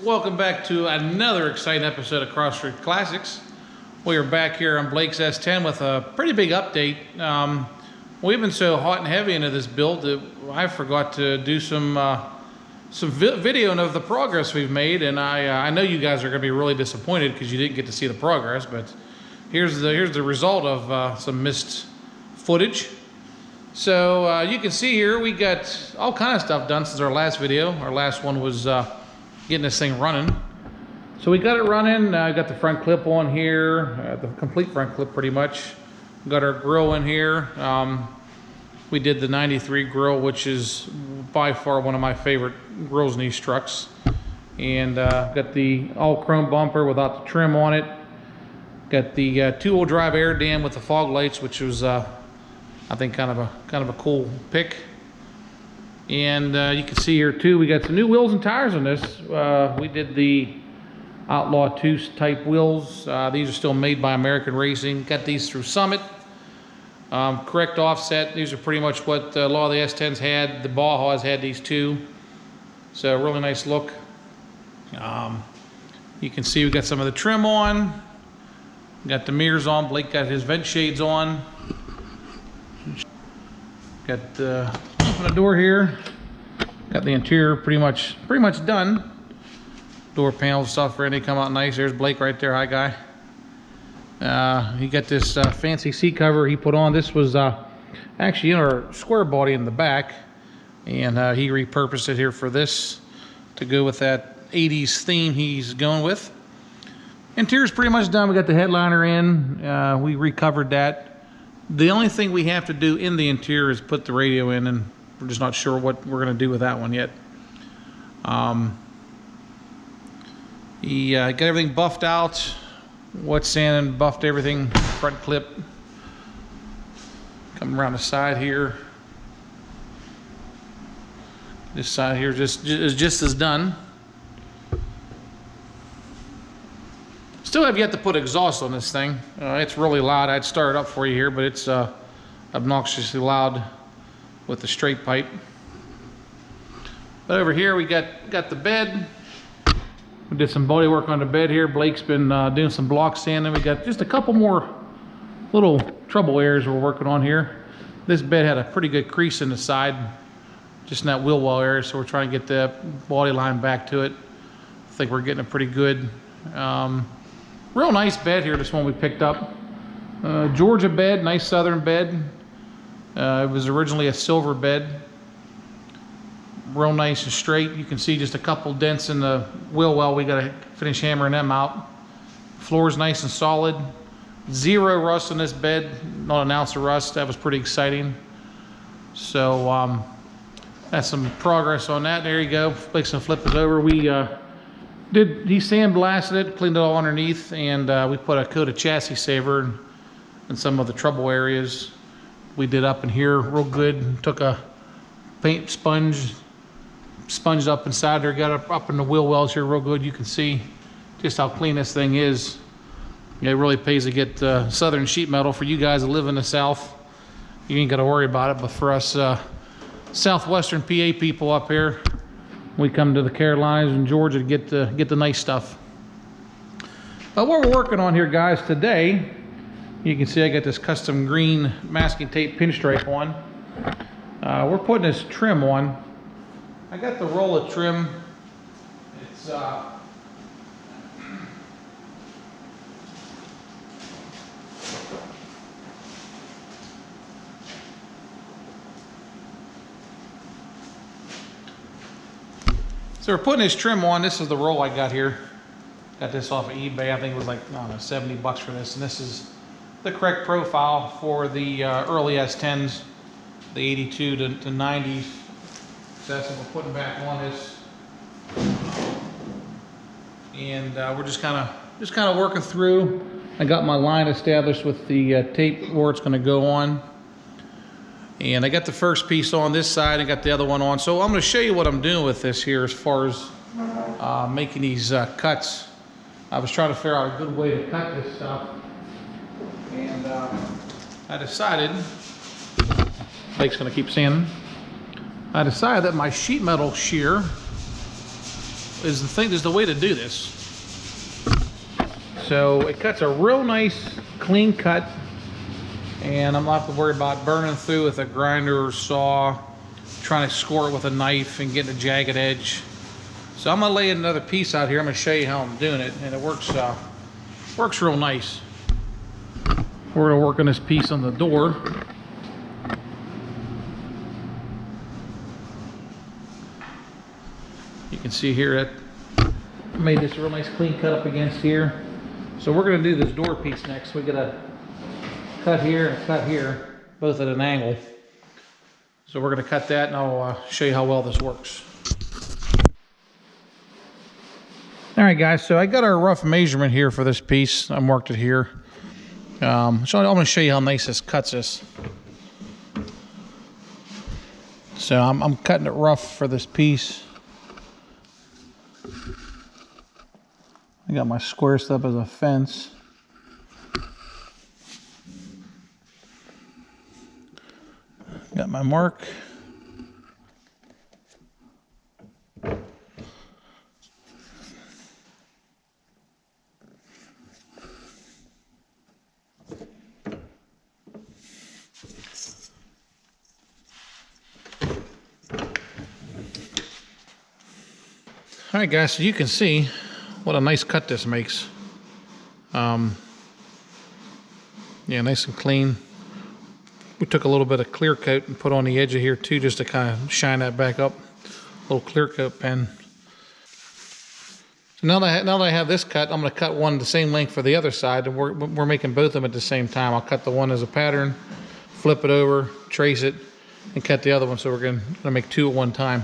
welcome back to another exciting episode of Cross Street Classics. We are back here on Blake's S10 with a pretty big update. We've been so hot and heavy into this build that I forgot to do some video of the progress we've made, and I know you guys are going to be really disappointed because you didn't get to see the progress, but here's the result of some missed footage. So you can see here we got all kind of stuff done since our last video. Our last one was getting this thing running. So we got it running. I got the front clip on here, the complete front clip pretty much. Got our grill in here. We did the 93 grill, which is by far one of my favorite grills in these trucks. And got the all chrome bumper without the trim on it. Got the two-wheel drive air dam with the fog lights, which was I think kind of a cool pick. And you can see here too, we got some new wheels and tires on this. We did the Outlaw 2 type wheels. These are still made by American Racing. Got these through Summit. Correct offset. These are pretty much what a lot of the S10s had. The Baja's had these too. So really nice look. You can see we got some of the trim on. Got the mirrors on. Blake got his vent shades on. Got open the door here. Got the interior pretty much done. Door panels, stuff ready to come out nice. There's Blake right there. Hi, guy. He got this fancy seat cover he put on. This was actually in our square body in the back, and he repurposed it here for this to go with that 80s theme he's going with. Interior's pretty much done. We got the headliner in. We recovered that. The only thing we have to do in the interior is put the radio in, and we're just not sure what we're going to do with that one yet. He got everything buffed out, wet sanded, buffed everything, front clip. Come around the side here. This side here is just as done. Still have yet to put exhaust on this thing. It's really loud. I'd start it up for you here, but it's obnoxiously loud with the straight pipe. But over here we got the bed. We did some body work on the bed here. Blake's been doing some block sanding. We got just a couple more little trouble areas we're working on here. This bed had a pretty good crease in the side, just in that wheel well area, so we're trying to get the body line back to it. I think we're getting it pretty good. Real nice bed here, this one we picked up. Georgia bed, nice southern bed. It was originally a silver bed. Real nice and straight. You can see just a couple dents in the wheel well. We got to finish hammering them out. Floor's nice and solid. Zero rust on this bed, not an ounce of rust. That was pretty exciting. So that's some progress on that. There you go. Blake's gonna flip it over. He sandblasted it, cleaned it all underneath, and we put a coat of chassis saver in some of the trouble areas. We did up in here real good. Took a paint sponge, sponged up inside there, got up in the wheel wells here real good. You can see just how clean this thing is. It really pays to get southern sheet metal. For you guys that live in the south, you ain't got to worry about it, but for us southwestern PA people up here, we come to the Carolinas and Georgia to get the nice stuff. But what we're working on here, guys, today, you can see I got this custom green masking tape pinstripe on. We're putting this trim on. I got the roll of trim. It's so we're putting this trim on. This is the roll I got here. Got this off of eBay. I think it was like, I don't know, 70 bucks for this. And this is the correct profile for the early S10s, the 82 to 90s. So that's what we're putting back on this. And we're just kind of working through. I got my line established with the tape where it's going to go on. And I got the first piece on this side, I got the other one on. So I'm going to show you what I'm doing with this here as far as making these cuts. I was trying to figure out a good way to cut this stuff. And I decided, Blake's going to keep sanding. I decided that my sheet metal shear is the way to do this. So it cuts a real nice clean cut, and I'm not have to worry about burning through with a grinder or saw, trying to score it with a knife and getting a jagged edge. So I'm gonna lay another piece out here. I'm gonna show you how I'm doing it, and it works real nice. We're gonna work on this piece on the door. You can see here that I made this real nice clean cut up against here. So we're gonna do this door piece next. We got a cut here and a cut here, both at an angle. So we're gonna cut that, and I'll show you how well this works. All right, guys, so I got our rough measurement here for this piece. I marked it here. So I'm gonna show you how nice this cuts this. So I'm cutting it rough for this piece. I got my square stuff as a fence. Got my mark. All right, guys, so you can see what a nice cut this makes. Yeah, nice and clean. We took a little bit of clear coat and put on the edge of here too, just to kind of shine that back up. A little clear coat pen. So now that I have this cut, I'm going to cut one the same length for the other side, and we're making both of them at the same time. I'll cut the one as a pattern, flip it over, trace it, and cut the other one. So we're going to make two at one time.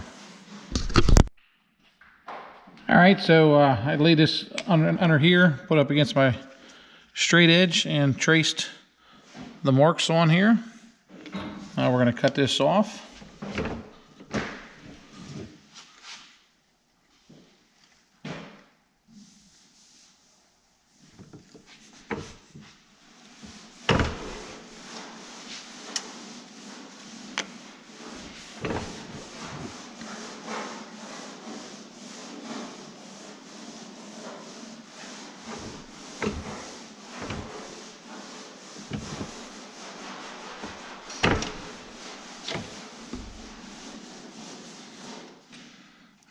All right, so I laid this under here, put up against my straight edge, and traced the marks on here. Now we're going to cut this off.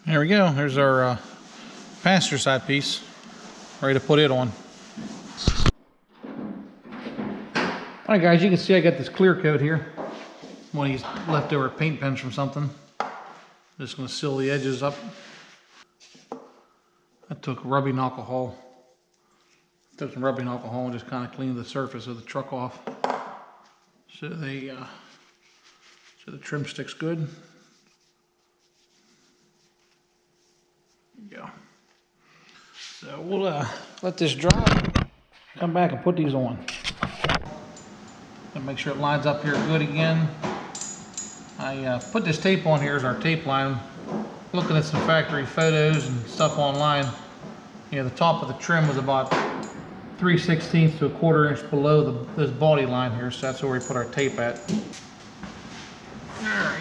There we go. There's our passenger side piece, ready to put it on. All right, guys, you can see I got this clear coat here. One of these leftover paint pens from something. Just going to seal the edges up. I took rubbing alcohol. Took some rubbing alcohol and just kind of cleaned the surface of the truck off, so the trim sticks good. There you go. So we'll let this dry. Come back and put these on. And make sure it lines up here good again. I put this tape on here as our tape line. Looking at some factory photos and stuff online, you know, the top of the trim was about 3/16 to a 1/4 inch below this body line here, so that's where we put our tape at. All right.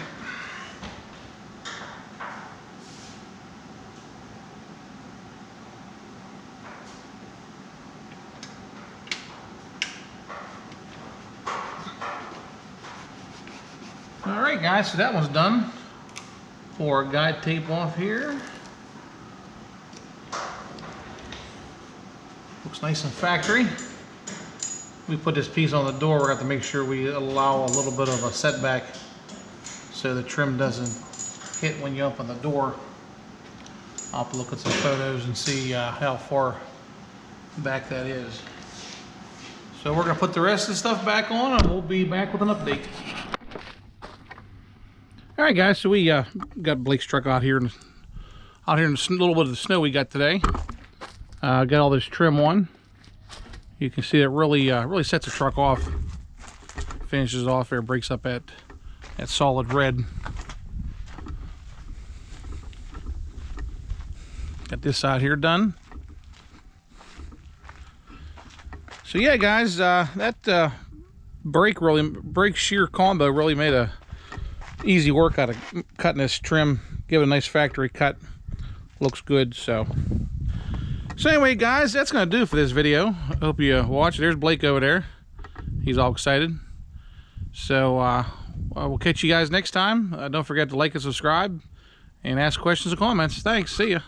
All right, guys, so that one's done. Pull our guide tape off here. Looks nice and factory. We put this piece on the door. We're going to have to make sure we allow a little bit of a setback so the trim doesn't hit when you open the door. I'll have to look at some photos and see how far back that is. So we're going to put the rest of the stuff back on, and we'll be back with an update. All right, guys, so we got Blake's truck out here in a little bit of the snow we got today. Got all this trim on. You can see it really sets the truck off. Finishes off there, breaks up at solid red. Got this side here done. So yeah, guys, that brake shear combo really made a easy work out of cutting this trim. Give it a nice factory cut. looks good. So anyway, guys, that's gonna do it for this video. I hope you watch. There's Blake over there. He's all excited. So we'll catch you guys next time. Don't forget to like and subscribe and ask questions and comments. Thanks. See ya.